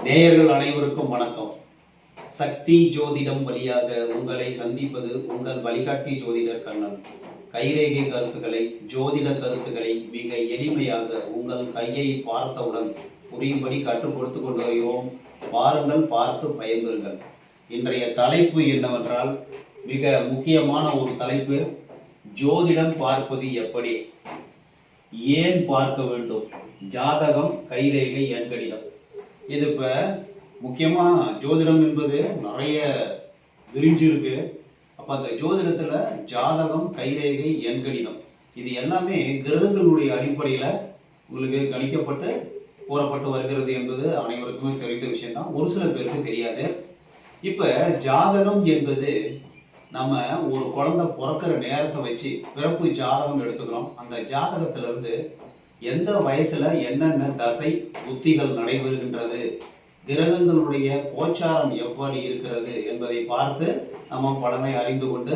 நேயர்கள் அனைவருக்கும் வணக்கம். சக்தி ஜோதிடம் வழியாக உங்களை சந்திப்பது உங்கள் வழிகாட்டி ஜோதிடர் கண்ணன். கைரேகை கருத்துக்களை, ஜோதிட கருத்துக்களை மிக எளிமையாக உங்கள் கையை பார்த்தவுடன் புரியும்படி கற்றுக் கொடுத்து கொண்டு வருகிறோம். பாருங்கள், பார்த்து பயன்பெறுங்கள். இன்றைய தலைப்பு என்னவென்றால் மிக முக்கியமான ஒரு தலைப்பு. ஜோதிடம் பார்ப்பது எப்படி, ஏன் பார்க்க வேண்டும், ஜாதகம், கைரேகை, எண்கணிதம். இது இப்போ முக்கியமாக ஜோதிடம் என்பது நிறைய விரிஞ்சிருக்கு. அப்போ அந்த ஜோதிடத்தில் ஜாதகம், கைரேகை, எண்கணிதம் இது எல்லாமே கிரகங்களுடைய அடிப்படையில் உங்களுக்கு கணிக்கப்பட்டு கூறப்பட்டு வருகிறது என்பது அனைவருக்குமே தெரிந்த விஷயம்தான். ஒரு சில பேருக்கு தெரியாது. இப்போ ஜாதகம் என்பது நம்ம ஒரு குழந்தை பிறக்கிற நேரத்தை வச்சு பிறப்பு ஜாதகம் எடுத்துக்கிறோம். அந்த ஜாதகத்திலிருந்து எந்த வயசுல என்னென்ன தசை புத்திகள் நடைபெறுகின்றது, கிரகங்களுடைய கோச்சாரம் எவ்வாறு இருக்கிறது என்பதை பார்த்து நம்ம பலனை அறிந்து கொண்டு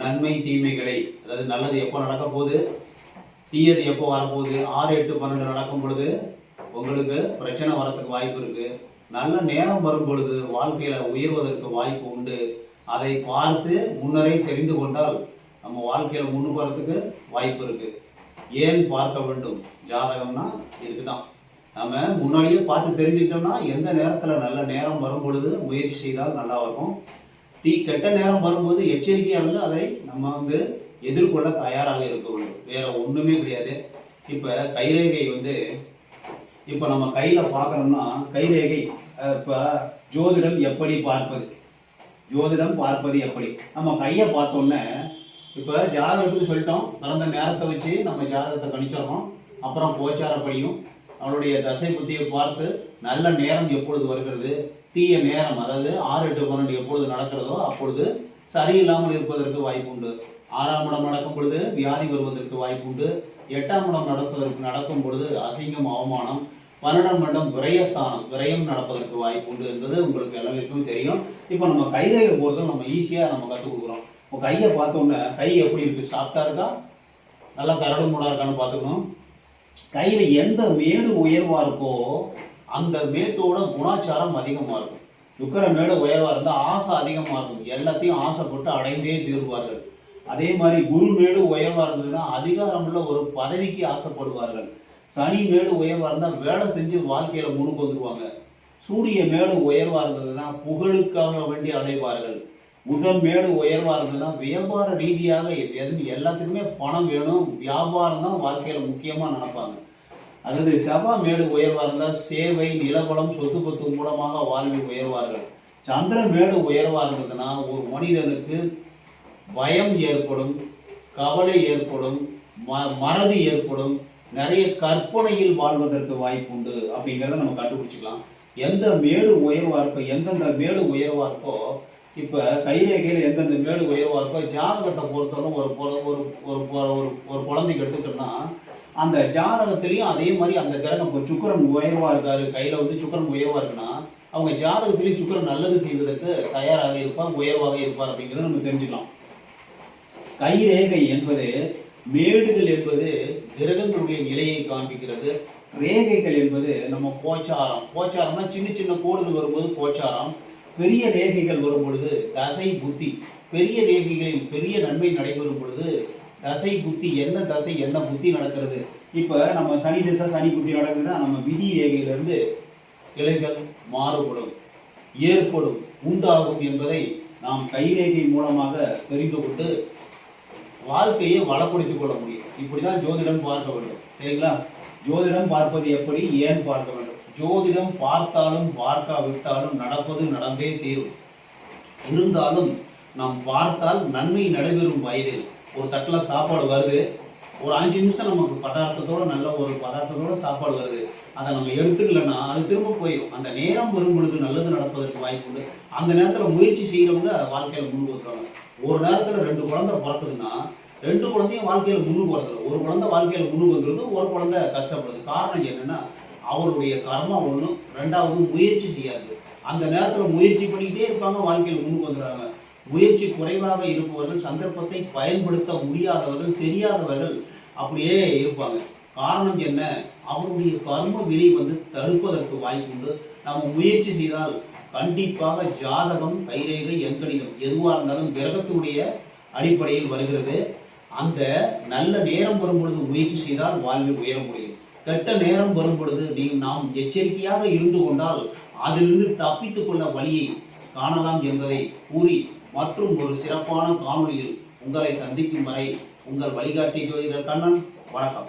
நன்மை தீமைகளை, அதாவது நல்லது எப்போ நடக்க போகுது, தீயது எப்போ வரப்போகுது, 6, 8, 12 நடக்கும் பொழுது உங்களுக்கு பிரச்சனை வரத்துக்கு வாய்ப்பு இருக்கு, நல்ல நேரம் வரும் பொழுது வாழ்க்கையில உயர்வதற்கு வாய்ப்பு உண்டு. அதை பார்த்து முன்னரே தெரிந்து கொண்டால் நம்ம வாழ்க்கையில முன்னுக்கு வரத்துக்கு வாய்ப்பு இருக்கு. ஏன் பார்க்க வேண்டும்? ஜாதகம்னா இதுக்கு தான். நம்ம முன்னாடியே பார்த்து தெரிஞ்சுக்கிட்டோம்னா எந்த நேரத்தில் நல்ல நேரம் வரும் பொழுது முயற்சி செய்தால் நல்லா இருக்கும். கெட்ட நேரம் வரும்போது எச்சரிக்கையாக இருந்து அதை நம்ம எதிர்கொள்ள தயாராக இருக்க வேண்டும். வேற ஒன்றுமே கிடையாது. இப்போ கைரேகை இப்போ நம்ம கையில் பார்க்கணும்னா கைரேகை, இப்போ ஜோதிடம் எப்படி பார்ப்பது, ஜோதிடம் பார்ப்பது எப்படி, நம்ம கையை பார்த்தோன்னே இப்போ ஜாதகத்துக்கு சொல்லிட்டோம், பிறந்த நேரத்தை வச்சு நம்ம ஜாதகத்தை கணிச்சிடறோம். அப்புறம் கோச்சாரப்படியும் அவளுடைய தசை புத்தியை பார்த்து நல்ல நேரம் எப்பொழுது வருகிறது, தீய நேரம் அதாவது 6, 8, 12 எப்பொழுது நடக்கிறதோ அப்பொழுது சரியில்லாமல் இருப்பதற்கு வாய்ப்பு உண்டு. 6ஆம் இடம் நடக்கும் பொழுது வியாதி வருவதற்கு வாய்ப்பு உண்டு. 8ஆம் இடம் நடக்கும் பொழுது அசிங்கம், அவமானம். 12ஆம் இடம் விரயஸ்தானம், விரயம் நடப்பதற்கு வாய்ப்பு உண்டு என்பது உங்களுக்கு எல்லாருக்கும் தெரியும். இப்போ நம்ம கைரேகை போகிறதும் நம்ம ஈஸியாக நம்ம கற்றுக் கொடுக்குறோம். உங்கள் கையை பார்த்தோன்னே கை எப்படி இருக்குது, சாஃப்டாக இருக்கா, நல்லா கரடு மூடாக இருக்கான்னு பார்த்துக்கணும். கையில் எந்த மேடு உயர்வாக இருக்கோ அந்த மேட்டோட குணாச்சாரம் அதிகமாக இருக்கும். துக்கர மேடு உயர்வாக இருந்தால் ஆசை அதிகமாக இருக்கும், எல்லாத்தையும் ஆசைப்பட்டு அடைந்தே தீர்வார்கள். அதே மாதிரி குரு மேடு உயர்வாக இருந்ததுன்னா அதிகாரமுள்ள ஒரு பதவிக்கு ஆசைப்படுவார்கள். சனி மேடு உயர்வாக இருந்தால் வேலை செஞ்சு வாழ்க்கையில் முன்னுக்கு வந்துடுவாங்க. சூரிய மேடு உயர்வாக இருந்ததுன்னா புகழுக்காக வேண்டி அடைவார்கள். புதன் மேடு உயர்வாக இருந்ததுன்னா வியாபார ரீதியாக எல்லாத்துக்குமே பணம் வேணும், வியாபாரம் தான் வாழ்க்கையில் முக்கியமாக நினைப்பாங்க. அதாவது செவ்வாய் மேடு உயர்வாக இருந்தால் சேவை, நிலபலம், சொத்து பத்து மூலமாக வாழ்வில் உயர்வார்கள். சந்திர மேடு உயர்வாக இருந்ததுன்னா ஒரு மனிதனுக்கு பயம் ஏற்படும், கவலை ஏற்படும், மறதி ஏற்படும், நிறைய கற்பனையில் வாழ்வதற்கு வாய்ப்பு உண்டு அப்படிங்கிறத நம்ம கண்டுபிடிச்சிக்கலாம். எந்த மேடு உயர்வாக இருக்கோ, எந்தெந்த மேடு உயர்வாக இருக்கோ, இப்போ கைரேகையில் எந்தெந்த மேடு உயர்வாக இருக்கோ ஜாதகத்தை பொறுத்தவரை ஒரு குழந்தைக்கு எடுத்துக்கிட்டோம்னா அந்த ஜாதகத்திலையும் அதே மாதிரி அந்த கிரகம் இப்போ சுக்கிரன் உயர்வாக இருக்காரு, கையில் சுக்கிரன் உயர்வாக இருக்குன்னா அவங்க ஜாதகத்திலையும் சுக்கிரன் நல்லது செய்வதற்கு தயாராக இருப்பார், உயர்வாக இருப்பார் அப்படிங்கிறத நம்ம தெரிஞ்சுக்கலாம். கைரேகை என்பது மேடுகள் என்பது கிரகங்களுடைய நிலையை காண்பிக்கிறது. ரேகைகள் என்பது நம்ம கோச்சாரம். கோச்சாரம்னா சின்ன சின்ன கோடுகள் வரும்போது கோச்சாரம், பெரிய ரேகைகள் வரும் பொழுது தசை புத்தி. பெரிய ரேகைகளில் பெரிய நன்மை நடைபெறும் பொழுது தசை புத்தி, என்ன தசை என்ன புத்தி நடக்கிறது. இப்போ நம்ம சனி திசை சனி புத்தி நடக்குதுன்னா நம்ம விதி ரேகையிலிருந்து கிளைகள் மாறுபடும், ஏற்படும், உண்டாகும் என்பதை நாம் கைரேகை மூலமாக தெரிந்து கொண்டு வாழ்க்கையை வளப்படுத்திக் கொள்ள முடியும். இப்படிதான் ஜோதிடம் பார்க்க வேண்டும். சரிங்களா? ஜோதிடம் பார்ப்பது எப்படி, ஏன் பார்க்க வேண்டும்? ஜோதிடம் பார்த்தாலும் பார்க்காவிட்டாலும் நடப்பது நடந்தே தீரும். இருந்தாலும் நாம் பார்த்தால் நன்மை நடைபெறும் வயதில் ஒரு தட்டில் சாப்பாடு வருது, ஒரு 5 நிமிஷம் நமக்கு பதார்த்தத்தோட நல்ல ஒரு பதார்த்தத்தோட சாப்பாடு வருது, அதை நம்ம எடுத்துக்கலன்னா அது திரும்ப போயிடும். அந்த நேரம் வரும் பொழுது நல்லது நடப்பதற்கு வாய்ப்பு உண்டு. அந்த நேரத்தில் முயற்சி செய்கிறவங்க வாழ்க்கையில் முன்னுக்கு வந்துடுவாங்க. ஒரு நேரத்தில் 2 குழந்தை பிறக்குதுன்னா 2 குழந்தையும் வாழ்க்கையில் முன்னுக்கு வரதில்லை. ஒரு குழந்தை வாழ்க்கையில் முன்னுக்கு வந்துடுது, ஒரு குழந்தை கஷ்டப்படுது. காரணம் என்னன்னா அவருடைய கர்மா ஒன்று, 2வது முயற்சி செய்யாது. அந்த நேரத்தில் முயற்சி பண்ணிக்கிட்டே இருப்பாங்க, வாழ்க்கையில் முன்னுக்கு வந்துடுறாங்க. முயற்சி குறைவாக இருப்பவர்கள், சந்தர்ப்பத்தை பயன்படுத்த முடியாதவர்கள், தெரியாதவர்கள் அப்படியே இருப்பாங்க. காரணம் என்ன? அவருடைய கர்ம வினை தடுப்பதற்கு வாய்ப்பு உண்டு. நாம் முயற்சி செய்தால் கண்டிப்பாக ஜாதகம், கைரேகை, எண்கணிதம் எதுவாக இருந்தாலும் கிரகத்தினுடைய அடிப்படையில் வருகிறது. அந்த நல்ல நேரம் வரும் பொழுது முயற்சி செய்தால் வாழ்வில் உயர முடியும். கெட்ட நேரம் வரும் பொழுது நாம் எச்சரிக்கையாக இருந்து கொண்டால் அதிலிருந்து தப்பித்துக் கொள்ள வழியை காணலாம் என்பதை கூறி மற்றும் ஒரு சிறப்பான காணொளியில் உங்களை சந்திக்கும் வரை உங்கள் வழிகாட்டி ஜோதிடர் கண்ணன். வணக்கம்.